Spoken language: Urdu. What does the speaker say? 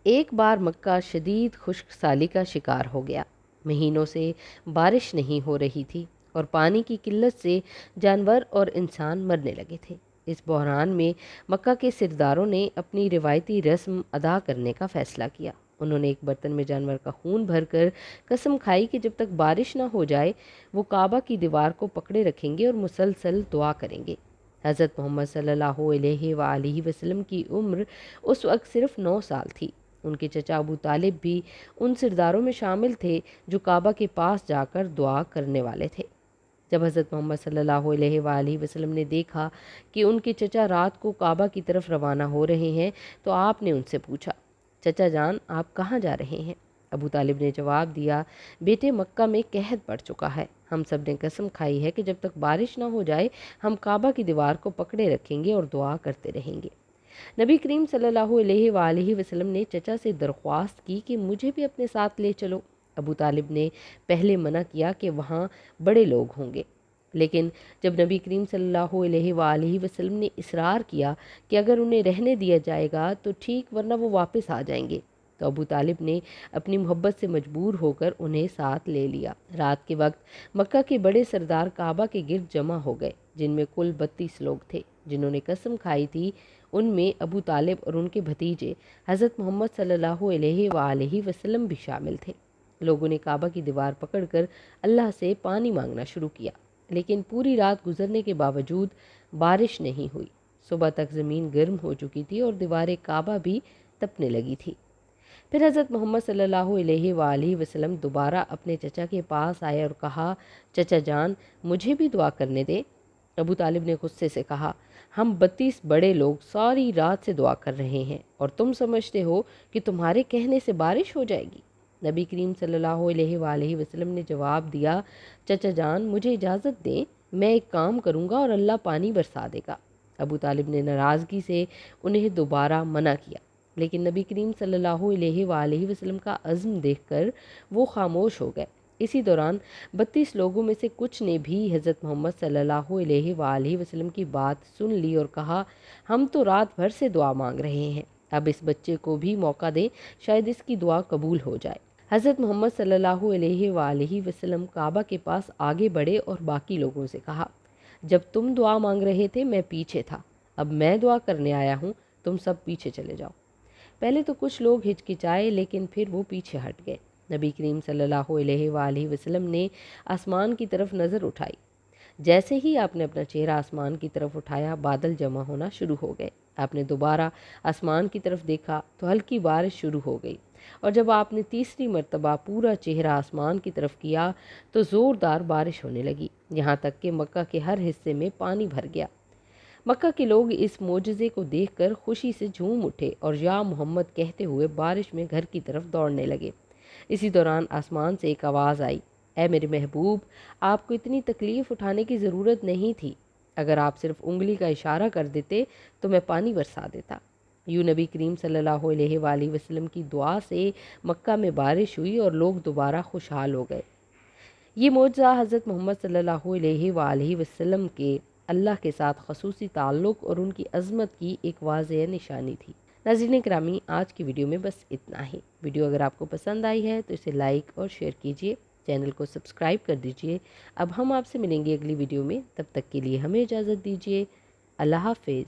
ایک بار مکہ شدید خشک سالی کا شکار ہو گیا۔ مہینوں سے بارش نہیں ہو رہی تھی اور پانی کی قلت سے جانور اور انسان مرنے لگے تھے۔ اس بحران میں مکہ کے سرداروں نے اپنی روایتی رسم ادا کرنے کا فیصلہ کیا۔ انہوں نے ایک برتن میں جانور کا خون بھر کر قسم کھائی کہ جب تک بارش نہ ہو جائے وہ کعبہ کی دیوار کو پکڑے رکھیں گے اور مسلسل دعا کریں گے۔ حضرت محمد صلی اللہ علیہ وآلہ وسلم کی عمر اس وقت صرف 9 سال تھی۔ ان کے چچا ابو طالب بھی ان سرداروں میں شامل تھے جو کعبہ کے پاس جا کر دعا کرنے والے تھے۔ جب حضرت محمد صلی اللہ علیہ وآلہ وسلم نے دیکھا کہ ان کے چچا رات کو کعبہ کی طرف روانہ ہو رہے ہیں تو آپ نے ان سے پوچھا، چچا جان آپ کہاں جا رہے ہیں؟ ابو طالب نے جواب دیا، بیٹے مکہ میں قحط پڑ چکا ہے، ہم سب نے قسم کھائی ہے کہ جب تک بارش نہ ہو جائے ہم کعبہ کی دیوار کو پکڑے رکھیں گے اور دعا کرتے رہیں گے۔ نبی کریم صلی اللہ علیہ وآلہ وسلم نے چچا سے درخواست کی کہ مجھے بھی اپنے ساتھ لے چلو۔ ابو طالب نے پہلے منع کیا کہ وہاں بڑے لوگ ہوں گے، لیکن جب نبی کریم صلی اللہ علیہ وآلہ وسلم نے اصرار کیا کہ اگر انہیں رہنے دیا جائے گا تو ٹھیک ورنہ وہ واپس آ جائیں گے، تو ابو طالب نے اپنی محبت سے مجبور ہو کر انہیں ساتھ لے لیا۔ رات کے وقت مکہ کے بڑے سردار کعبہ کے گرد جمع ہو گئے، جن میں کل 32 لوگ تھے جنہوں نے قسم کھائی تھی۔ ان میں ابو طالب اور ان کے بھتیجے حضرت محمد صلی اللہ علیہ وآلہ وسلم بھی شامل تھے۔ لوگوں نے کعبہ کی دیوار پکڑ کر اللہ سے پانی مانگنا شروع کیا، لیکن پوری رات گزرنے کے باوجود بارش نہیں ہوئی۔ صبح تک زمین گرم ہو چکی تھی اور دیوار کعبہ بھی تپنے لگی تھی۔ پھر حضرت محمد صلی اللہ علیہ وآلہ وسلم دوبارہ اپنے چچا کے پاس آئے اور کہا، چچا جان مجھے بھی دعا کرنے دے۔ ابو طالب نے غصے سے کہا، ہم 32 بڑے لوگ ساری رات سے دعا کر رہے ہیں اور تم سمجھتے ہو کہ تمہارے کہنے سے بارش ہو جائے گی؟ نبی کریم صلی اللہ علیہ وآلہ وسلم نے جواب دیا، چچا جان مجھے اجازت دیں، میں ایک کام کروں گا اور اللہ پانی برسا دے گا۔ ابو طالب نے ناراضگی سے انہیں دوبارہ منع کیا، لیکن نبی کریم صلی اللہ علیہ وآلہ وسلم کا عزم دیکھ کر وہ خاموش ہو گئے۔ اسی دوران 32 لوگوں میں سے کچھ نے بھی حضرت محمد صلی اللہ علیہ وآلہ وسلم کی بات سن لی اور کہا، ہم تو رات بھر سے دعا مانگ رہے ہیں، اب اس بچے کو بھی موقع دیں، شاید اس کی دعا قبول ہو جائے۔ حضرت محمد صلی اللہ علیہ وآلہ وسلم کعبہ کے پاس آگے بڑھے اور باقی لوگوں سے کہا، جب تم دعا مانگ رہے تھے میں پیچھے تھا، اب میں دعا کرنے آیا ہوں، تم سب پیچھے چلے جاؤ۔ پہلے تو کچھ لوگ ہچکچائے لیکن پھر وہ پیچھے ہٹ گئے۔ نبی کریم صلی اللہ علیہ وآلہ وسلم نے آسمان کی طرف نظر اٹھائی۔ جیسے ہی آپ نے اپنا چہرہ آسمان کی طرف اٹھایا بادل جمع ہونا شروع ہو گئے۔ آپ نے دوبارہ آسمان کی طرف دیکھا تو ہلکی بارش شروع ہو گئی، اور جب آپ نے تیسری مرتبہ پورا چہرہ آسمان کی طرف کیا تو زوردار بارش ہونے لگی، یہاں تک کہ مکہ کے ہر حصے میں پانی بھر گیا۔ مکہ کے لوگ اس معجزے کو دیکھ کر خوشی سے جھوم اٹھے اور یا محمد کہتے ہوئے بارش میں گھر کی طرف دوڑنے لگے۔ اسی دوران آسمان سے ایک آواز آئی، اے میرے محبوب، آپ کو اتنی تکلیف اٹھانے کی ضرورت نہیں تھی، اگر آپ صرف انگلی کا اشارہ کر دیتے تو میں پانی برسا دیتا۔ یوں نبی کریم صلی اللہ علیہ وآلہ وسلم کی دعا سے مکہ میں بارش ہوئی اور لوگ دوبارہ خوشحال ہو گئے۔ یہ معجزہ حضرت محمد صلی اللہ علیہ وآلہ وسلم کے اللہ کے ساتھ خصوصی تعلق اور ان کی عظمت کی ایک واضح نشانی تھی۔ ناظرین کرامی، آج کی ویڈیو میں بس اتنا ہی۔ ویڈیو اگر آپ کو پسند آئی ہے تو اسے لائک اور شیئر کیجیے، چینل کو سبسکرائب کر دیجیے۔ اب ہم آپ سے ملیں گے اگلی ویڈیو میں، تب تک کے لیے ہمیں اجازت دیجیے۔ اللہ حافظ۔